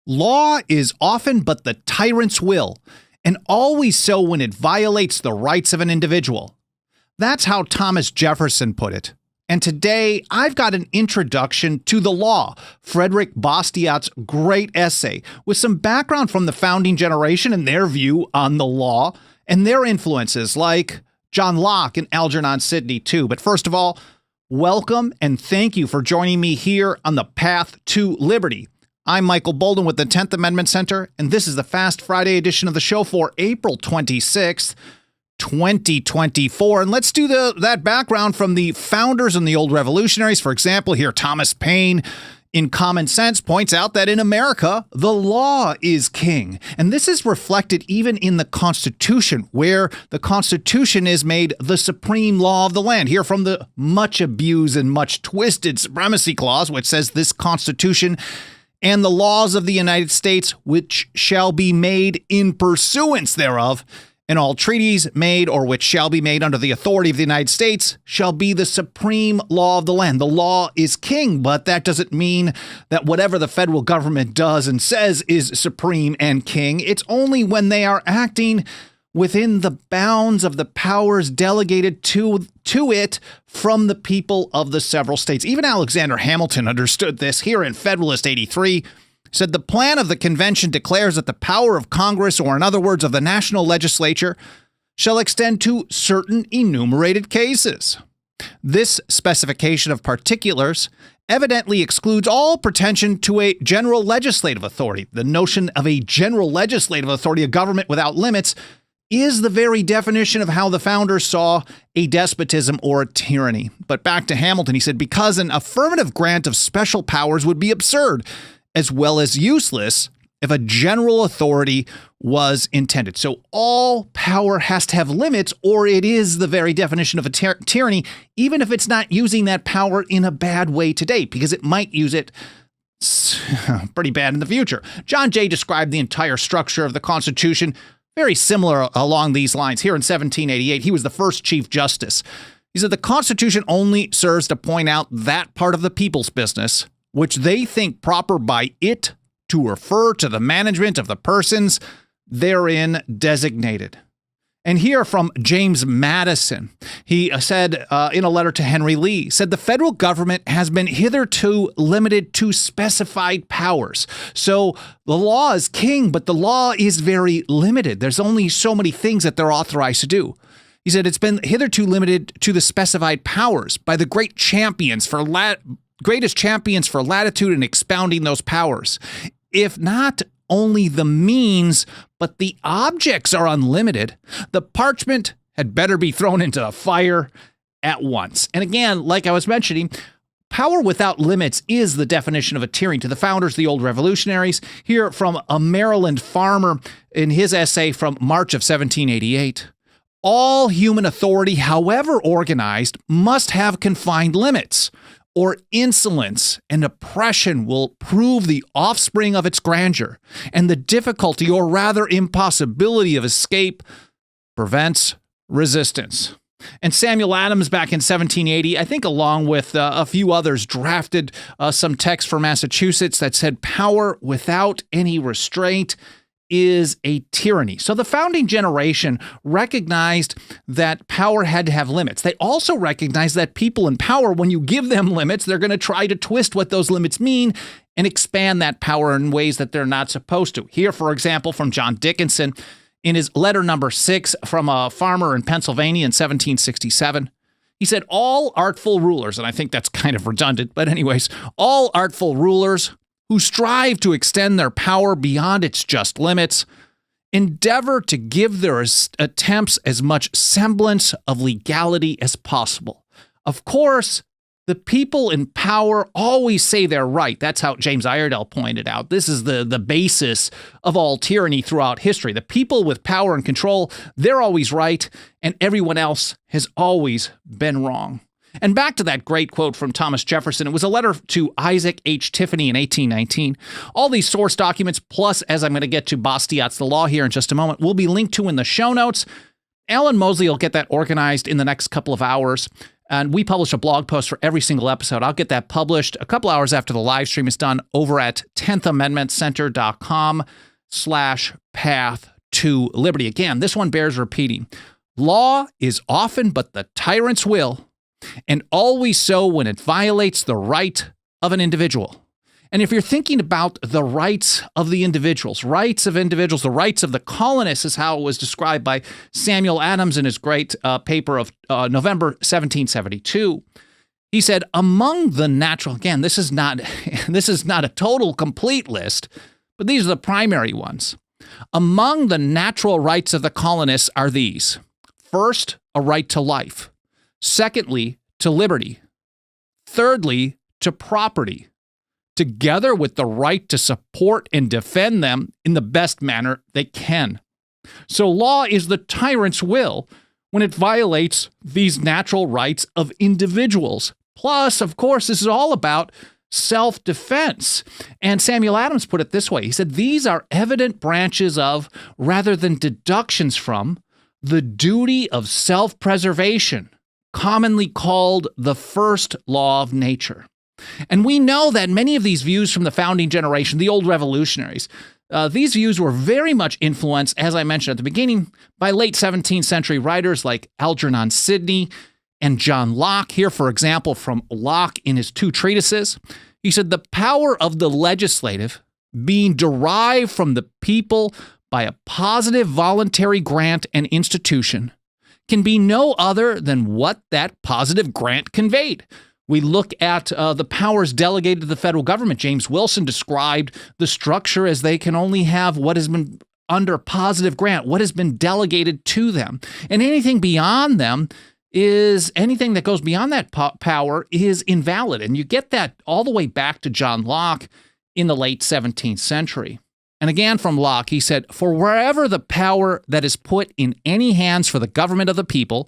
Law is often but the tyrant's will, and always so when it violates the rights of an individual. That's how Thomas Jefferson put it. And today, I've got an introduction to the law, Frederic Bastiat's great essay, with some background from the founding generation and their view on the law, and their influences like John Locke and Algernon Sidney too. But first of all, welcome and thank you for joining me here on the Path to Liberty. I'm Michael Bolden with the 10th Amendment Center, and this is the Fast Friday edition of the show for April 26th, 2024. And let's do that background from the founders and the old revolutionaries. For example, here Thomas Paine, in Common Sense, points out that in America, the law is king. And this is reflected even in the Constitution, where the Constitution is made the supreme law of the land. Here from the much abused and much twisted Supremacy Clause, which says this Constitution and the laws of the United States, which shall be made in pursuance thereof, and all treaties made or which shall be made under the authority of the United States shall be the supreme law of the land. The law is king, but that doesn't mean that whatever the federal government does and says is supreme and king. It's only when they are acting within the bounds of the powers delegated to it from the people of the several states. Even Alexander Hamilton understood this. Here in Federalist 83, said the plan of the convention declares that the power of Congress, or in other words, of the national legislature, shall extend to certain enumerated cases. This specification of particulars evidently excludes all pretension to a general legislative authority. The notion of a general legislative authority, a government without limits, is the very definition of how the founders saw a despotism or a tyranny. But back to Hamilton, he said, because an affirmative grant of special powers would be absurd, as well as useless, if a general authority was intended. So all power has to have limits, or it is the very definition of a tyranny, even if it's not using that power in a bad way today, because it might use it pretty bad in the future. John Jay described the entire structure of the Constitution very similar along these lines. Here in 1788, he was the first Chief Justice. He said the Constitution only serves to point out that part of the people's business which they think proper by it to refer to the management of the persons therein designated. And here from James Madison, he said in a letter to Henry Lee, said the federal government has been hitherto limited to specified powers. So the law is king, but the law is very limited. There's only so many things that they're authorized to do. He said it's been hitherto limited to the specified powers by the greatest champions for latitude in expounding those powers. If not only the means, but the objects are unlimited, the parchment had better be thrown into the fire at once. And again, like I was mentioning, power without limits is the definition of a tyranny. To the founders, the old revolutionaries, here from a Maryland farmer in his essay from March of 1788, all human authority, however organized, must have confined limits, or insolence and oppression will prove the offspring of its grandeur, and the difficulty, or rather impossibility, of escape prevents resistance. And Samuel Adams, back in 1780, I think along with a few others, drafted some text for Massachusetts that said power without any restraint is a tyranny. So the founding generation recognized that power had to have limits. They also recognized that people in power, when you give them limits, they're going to try to twist what those limits mean and expand that power in ways that they're not supposed to. Here, for example, from John Dickinson, in his letter number 6 from a farmer in Pennsylvania in 1767, he said, all artful rulers, and I think that's kind of redundant, but anyways, all artful rulers who strive to extend their power beyond its just limits, endeavor to give their attempts as much semblance of legality as possible. Of course, the people in power always say they're right. That's how James Iredell pointed out. This is the basis of all tyranny throughout history. The people with power and control, they're always right, and everyone else has always been wrong. And back to that great quote from Thomas Jefferson. It was a letter to Isaac H. Tiffany in 1819. All these source documents, plus, as I'm going to get to Bastiat's The Law here in just a moment, will be linked to in the show notes. Alan Mosley will get that organized in the next couple of hours. And we publish a blog post for every single episode. I'll get that published a couple hours after the live stream is done over at 10thamendmentcenter.com/path to liberty. Again, this one bears repeating. Law is often but the tyrant's will, and always so when it violates the right of an individual. And if you're thinking about the rights of the individuals, the rights of the colonists is how it was described by Samuel Adams in his great paper of November 1772. He said, among the natural, again, this is not a total complete list, but these are the primary ones. Among the natural rights of the colonists are these. First, a right to life. Secondly, to liberty. Thirdly, to property, together with the right to support and defend them in the best manner they can. So law is the tyrant's will when it violates these natural rights of individuals. Plus, of course, this is all about self-defense. And Samuel Adams put it this way. He said, these are evident branches of, rather than deductions from, the duty of self-preservation, commonly called the first law of nature. And we know that many of these views from the founding generation, the old revolutionaries, these views were very much influenced, as I mentioned at the beginning, by late 17th century writers like Algernon Sidney and John Locke. Here, for example, from Locke in his two treatises, he said, the power of the legislative being derived from the people by a positive voluntary grant and institution can be no other than what that positive grant conveyed. We look at the powers delegated to the federal government. James Wilson described the structure as they can only have what has been under positive grant, what has been delegated to them. And anything beyond them is anything that goes beyond that power is invalid. And you get that all the way back to John Locke in the late 17th century. And again from Locke, he said, for wherever the power that is put in any hands for the government of the people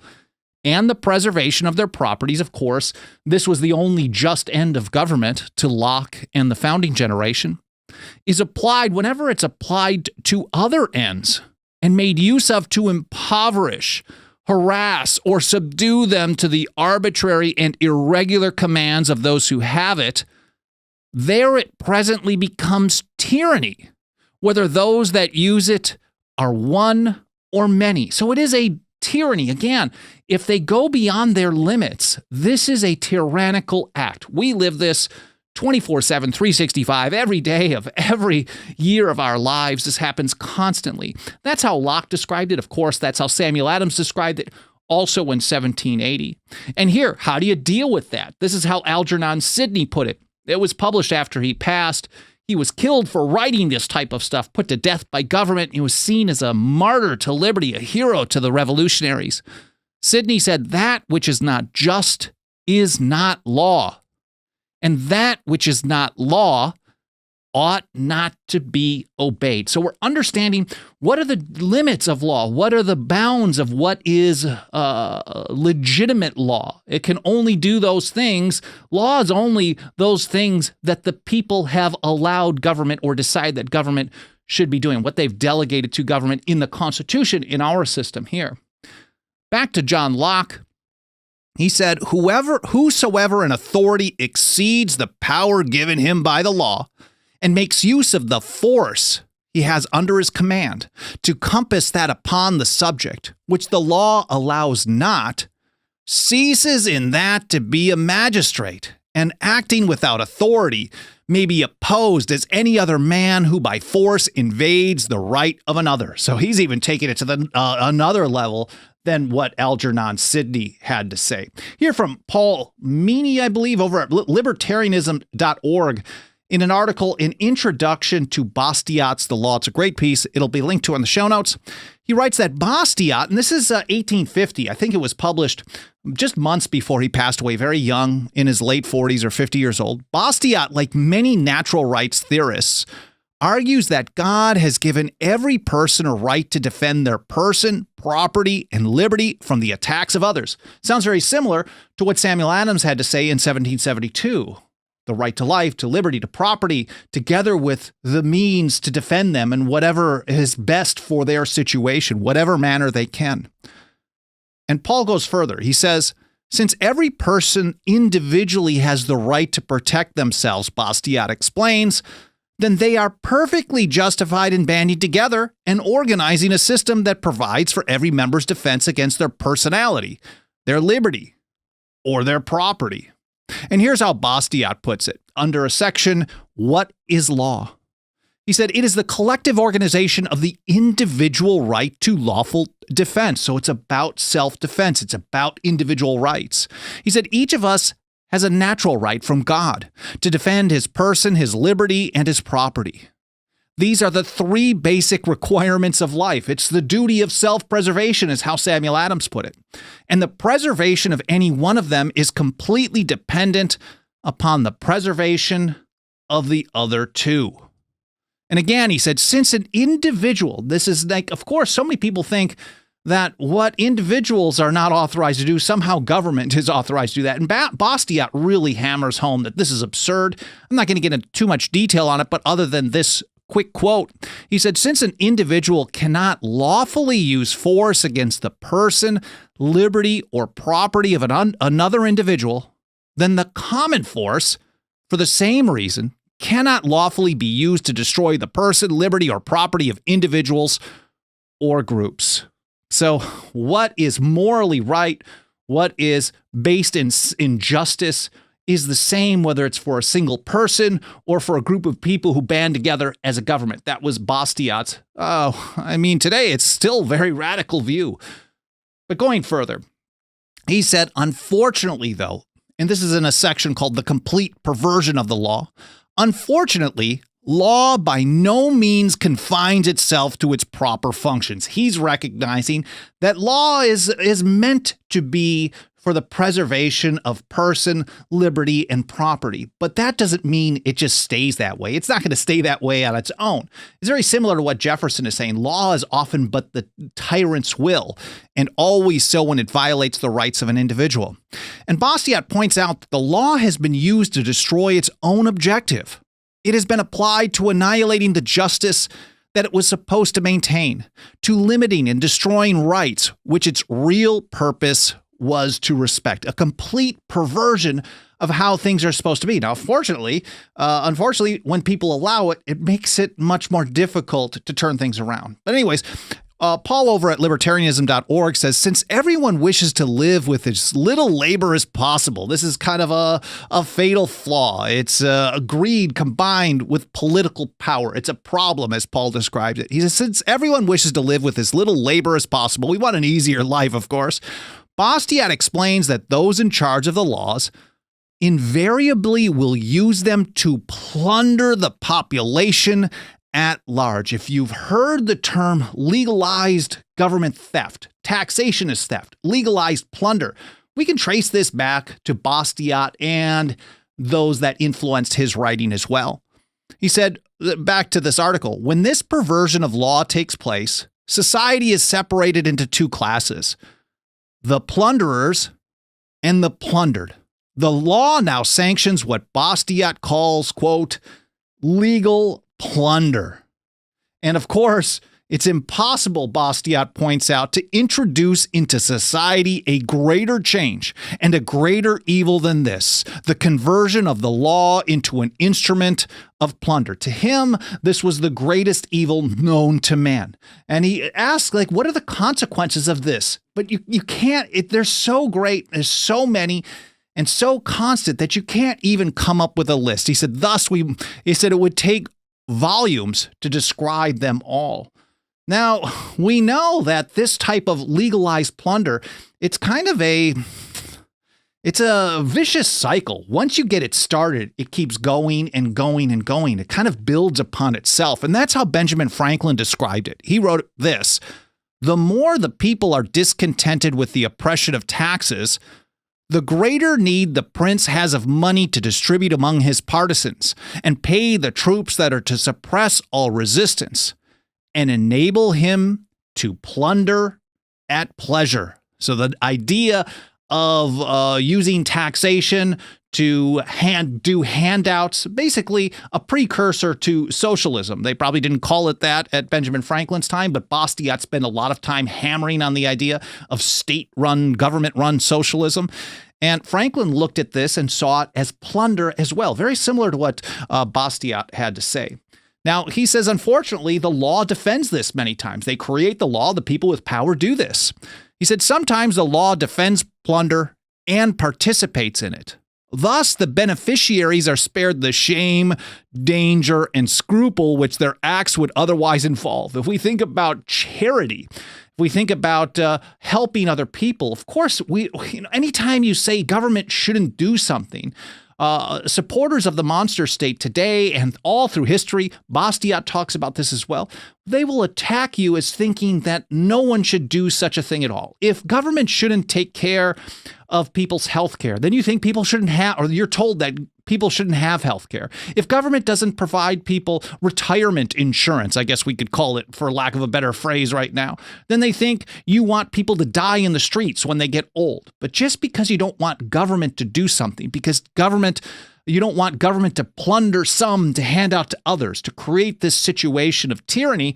and the preservation of their properties, of course, this was the only just end of government to Locke and the founding generation, is applied whenever it's applied to other ends and made use of to impoverish, harass, or subdue them to the arbitrary and irregular commands of those who have it, there it presently becomes tyranny, whether those that use it are one or many. So it is a tyranny. Again, if they go beyond their limits, this is a tyrannical act. We live this 24/7, 365, every day of every year of our lives. This happens constantly. That's how Locke described it. Of course, that's how Samuel Adams described it, also in 1780. And here, how do you deal with that? This is how Algernon Sidney put it. It was published after he passed. He was killed for writing this type of stuff, put to death by government. He was seen as a martyr to liberty, a hero to the revolutionaries. Sidney said, that which is not just is not law, and that which is not law ought not to be obeyed. So we're understanding what are the limits of law? What are the bounds of what is legitimate law? It can only do those things. Law is only those things that the people have allowed government or decide that government should be doing, what they've delegated to government in the Constitution in our system here. Back to John Locke. He said, whosoever in authority exceeds the power given him by the law and makes use of the force he has under his command to compass that upon the subject, which the law allows not, ceases in that to be a magistrate, and acting without authority may be opposed as any other man who by force invades the right of another. So he's even taking it to another level than what Algernon Sidney had to say. Here from Paul Meany, I believe, over at libertarianism.org, in an article, An Introduction to Bastiat's The Law. It's a great piece. It'll be linked to in the show notes. He writes that Bastiat, and this is 1850, I think it was published just months before he passed away, very young, in his late 40s or 50 years old. Bastiat, like many natural rights theorists, argues that God has given every person a right to defend their person, property, and liberty from the attacks of others. Sounds very similar to what Samuel Adams had to say in 1772. The right to life, to liberty, to property, together with the means to defend them in whatever is best for their situation, whatever manner they can. And Paul goes further. He says, Since every person individually has the right to protect themselves, Bastiat explains, then they are perfectly justified in banding together and organizing a system that provides for every member's defense against their personality, their liberty, or their property. And here's how Bastiat puts it under a section, What is Law? He said, it is the collective organization of the individual right to lawful defense. So it's about self-defense. It's about individual rights. He said, each of us has a natural right from God to defend his person, his liberty, and his property. These are the three basic requirements of life. It's the duty of self-preservation, is how Samuel Adams put it. And the preservation of any one of them is completely dependent upon the preservation of the other two. And again, he said, since an individual, this is like, of course, so many people think that what individuals are not authorized to do, somehow government is authorized to do that. And Bastiat really hammers home that this is absurd. I'm not going to get into too much detail on it, but other than this quick quote, he said, since an individual cannot lawfully use force against the person, liberty, or property of another individual, then the common force, for the same reason, cannot lawfully be used to destroy the person, liberty, or property of individuals or groups. So what is morally right, what is based in justice, is the same whether it's for a single person or for a group of people who band together as a government. That was Bastiat's. Today it's still a very radical view. But going further, he said, unfortunately, though, and this is in a section called The Complete Perversion of the Law, unfortunately, law by no means confines itself to its proper functions. He's recognizing that law is meant to be for the preservation of person, liberty, and property. But that doesn't mean it just stays that way. It's not going to stay that way on its own. It's very similar to what Jefferson is saying. Law is often but the tyrant's will, and always so when it violates the rights of an individual. And Bastiat points out that the law has been used to destroy its own objective. It has been applied to annihilating the justice that it was supposed to maintain, to limiting and destroying rights, which its real purpose was to respect. A complete perversion of how things are supposed to be. Now, unfortunately, when people allow it, it makes it much more difficult to turn things around. But anyways, Paul over at libertarianism.org says, since everyone wishes to live with as little labor as possible, this is kind of a fatal flaw. It's greed combined with political power. It's a problem, as Paul described it. He says, since everyone wishes to live with as little labor as possible, we want an easier life, of course. Bastiat explains that those in charge of the laws invariably will use them to plunder the population at large. If you've heard the term legalized government theft, taxation is theft, legalized plunder, we can trace this back to Bastiat and those that influenced his writing as well. He said, back to this article, when this perversion of law takes place, society is separated into two classes, the plunderers and the plundered. The law now sanctions what Bastiat calls, quote, legal plunder. And of course, it's impossible, Bastiat points out, to introduce into society a greater change and a greater evil than this, the conversion of the law into an instrument of plunder. To him, this was the greatest evil known to man. And he asks, what are the consequences of this? But you can't, they're so great, there's so many, and so constant that you can't even come up with a list. He said, it would take volumes to describe them all. Now, we know that this type of legalized plunder, it's a vicious cycle. Once you get it started, it keeps going and going and going. It kind of builds upon itself. And that's how Benjamin Franklin described it. He wrote this, the more the people are discontented with the oppression of taxes, the greater need the prince has of money to distribute among his partisans and pay the troops that are to suppress all resistance and enable him to plunder at pleasure. So the idea of using taxation to do handouts, basically a precursor to socialism. They probably didn't call it that at Benjamin Franklin's time, but Bastiat spent a lot of time hammering on the idea of state-run, government-run socialism. And Franklin looked at this and saw it as plunder as well, very similar to what Bastiat had to say. Now, he says, unfortunately, the law defends this many times. They create the law. The people with power do this. He said, sometimes the law defends plunder and participates in it. Thus, the beneficiaries are spared the shame, danger, and scruple which their acts would otherwise involve. If we think about charity, if we think about helping other people, of course, anytime you say government shouldn't do something, supporters of the monster state today and all through history, Bastiat talks about this as well, they will attack you as thinking that no one should do such a thing at all. If government shouldn't take care of people's health care, then you think people shouldn't have, or you're told that people shouldn't have health care. If government doesn't provide people retirement insurance, I guess we could call it for lack of a better phrase right now, then they think you want people to die in the streets when they get old. But just because you don't want government to do something, because you don't want government to plunder some to hand out to others, to create this situation of tyranny,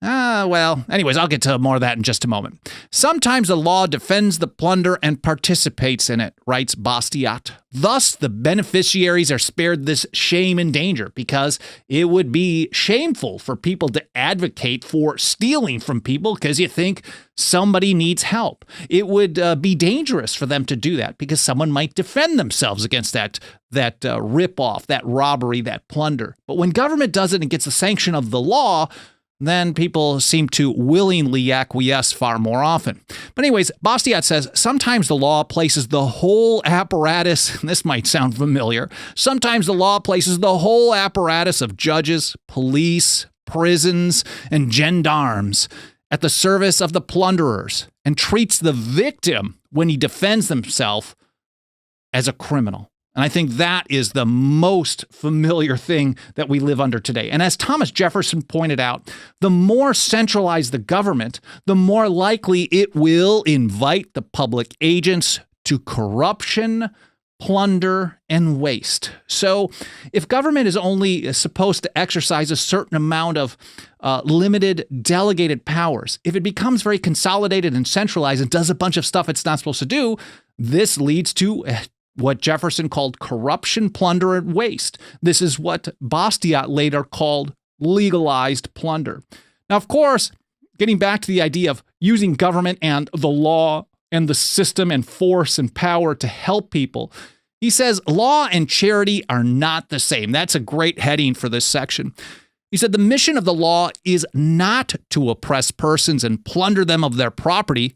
anyways, I'll get to more of that in just a moment. Sometimes the law defends the plunder and participates in it, writes Bastiat. Thus, the beneficiaries are spared this shame and danger because it would be shameful for people to advocate for stealing from people because you think somebody needs help. It would be dangerous for them to do that because someone might defend themselves against that rip-off, that robbery, that plunder. But when government does it and gets the sanction of the law, then people seem to willingly acquiesce far more often. But anyways, Bastiat says, sometimes the law places the whole apparatus, and this might sound familiar, sometimes the law places the whole apparatus of judges, police, prisons, and gendarmes at the service of the plunderers and treats the victim when he defends himself as a criminal. And I think that is the most familiar thing that we live under today. And as Thomas Jefferson pointed out, the more centralized the government, the more likely it will invite the public agents to corruption, plunder, and waste. So if government is only supposed to exercise a certain amount of limited delegated powers, if it becomes very consolidated and centralized and does a bunch of stuff it's not supposed to do, this leads to what Jefferson called corruption, plunder, and waste. This is what Bastiat later called legalized plunder. Now, of course, getting back to the idea of using government and the law and the system and force and power to help people, he says law and charity are not the same. That's a great heading for this section. He said the mission of the law is not to oppress persons and plunder them of their property,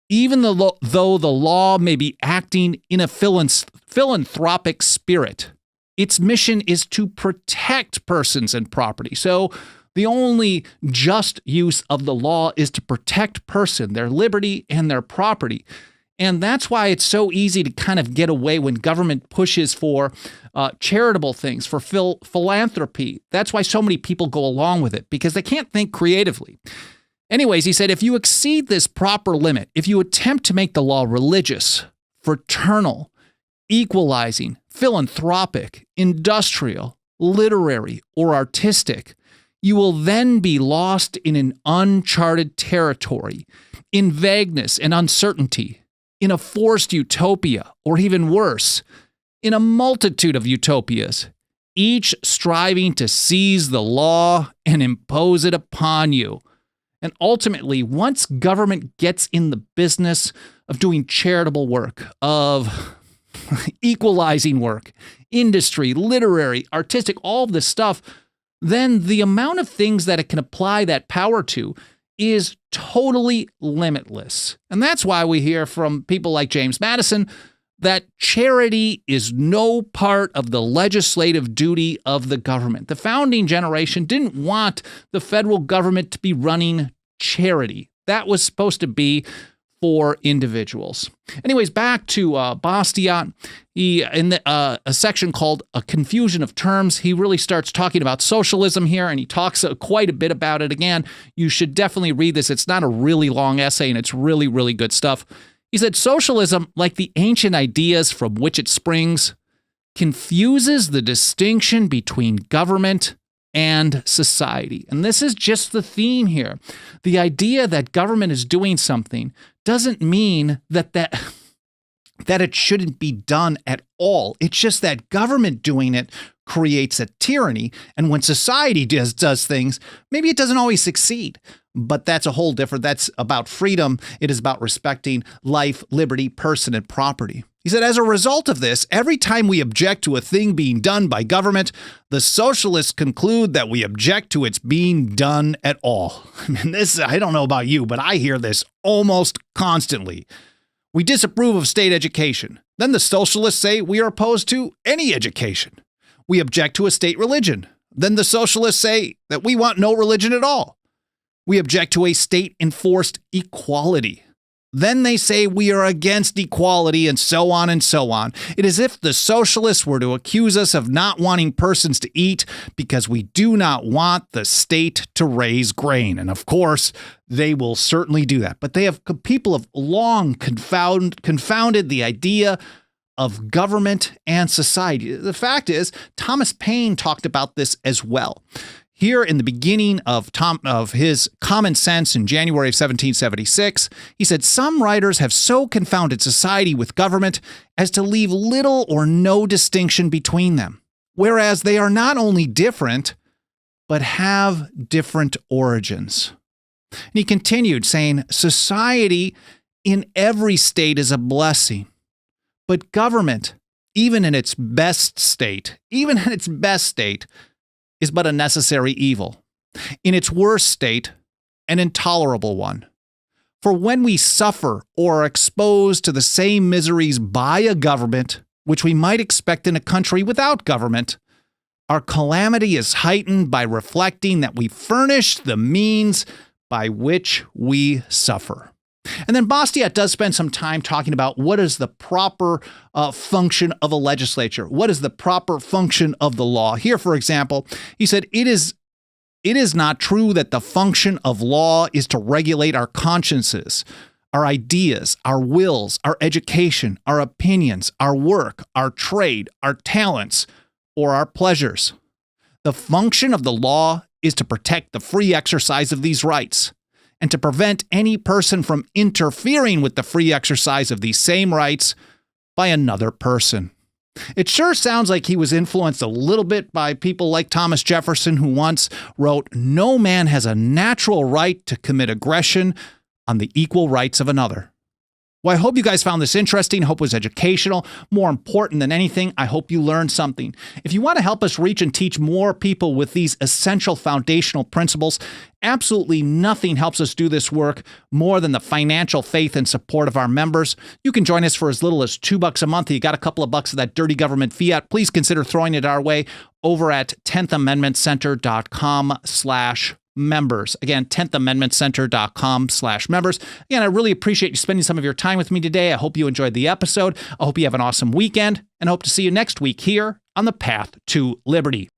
even though the law may be acting in a philanthropic spirit. Its mission is to protect persons and property. So the only just use of the law is to protect person, their liberty, and their property. And that's why it's so easy to kind of get away when government pushes for charitable things, for philanthropy. That's why so many people go along with it, because they can't think creatively. Anyways, he said, if you exceed this proper limit, if you attempt to make the law religious, fraternal, equalizing, philanthropic, industrial, literary, or artistic, you will then be lost in an uncharted territory, in vagueness and uncertainty, in a forced utopia, or even worse, in a multitude of utopias, each striving to seize the law and impose it upon you. And ultimately, once government gets in the business of doing charitable work, of equalizing work, industry, literary, artistic, all of this stuff, then the amount of things that it can apply that power to is totally limitless. And that's why we hear from people like James Madison that charity is no part of the legislative duty of the government. The founding generation didn't want the federal government to be running charity. That was supposed to be for individuals. Anyways, back to Bastiat. He, in a section called A Confusion of Terms, he really starts talking about socialism here, and he talks quite a bit about it. Again, you should definitely read this. It's not a really long essay, and it's really, really good stuff. He said, socialism, like the ancient ideas from which it springs, confuses the distinction between government and society. And this is just the theme here. The idea that government is doing something doesn't mean that it shouldn't be done at all. It's just that government doing it creates a tyranny. And when society does things, maybe it doesn't always succeed. But that's a whole different, that's about freedom. It is about respecting life, liberty, person, and property. He said, as a result of this, every time we object to a thing being done by government, the socialists conclude that we object to its being done at all. I mean, I don't know about you, but I hear this almost constantly. We disapprove of state education. Then the socialists say we are opposed to any education. We object to a state religion. Then the socialists say that we want no religion at all. We object to a state-enforced equality. Then they say we are against equality, and so on and so on. It is as if the socialists were to accuse us of not wanting persons to eat because we do not want the state to raise grain. And of course, they will certainly do that. But people have long confounded the idea of government and society. The fact is, Thomas Paine talked about this as well. Here in the beginning of his Common Sense in January of 1776, he said, some writers have so confounded society with government as to leave little or no distinction between them, whereas they are not only different, but have different origins. And he continued saying, society in every state is a blessing, but government, even in its best state, is but a necessary evil. In its worst state, an intolerable one. For when we suffer or are exposed to the same miseries by a government, which we might expect in a country without government, our calamity is heightened by reflecting that we furnish the means by which we suffer. And then Bastiat does spend some time talking about what is the proper function of a legislature. What is the proper function of the law? Here, for example, he said, it is not true that the function of law is to regulate our consciences, our ideas, our wills, our education, our opinions, our work, our trade, our talents, or our pleasures. The function of the law is to protect the free exercise of these rights, and to prevent any person from interfering with the free exercise of these same rights by another person. It sure sounds like he was influenced a little bit by people like Thomas Jefferson, who once wrote, "No man has a natural right to commit aggression on the equal rights of another." Well, I hope you guys found this interesting. I hope it was educational. More important than anything, I hope you learned something. If you want to help us reach and teach more people with these essential foundational principles, absolutely nothing helps us do this work more than the financial faith and support of our members. You can join us for as little as $2 a month. You got a couple of bucks of that dirty government fiat. Please consider throwing it our way over at 10thamendmentcenter.com/members. Again, 10thamendmentcenter.com/members. Again, I really appreciate you spending some of your time with me today. I hope you enjoyed the episode. I hope you have an awesome weekend, and I hope to see you next week here on the Path to Liberty.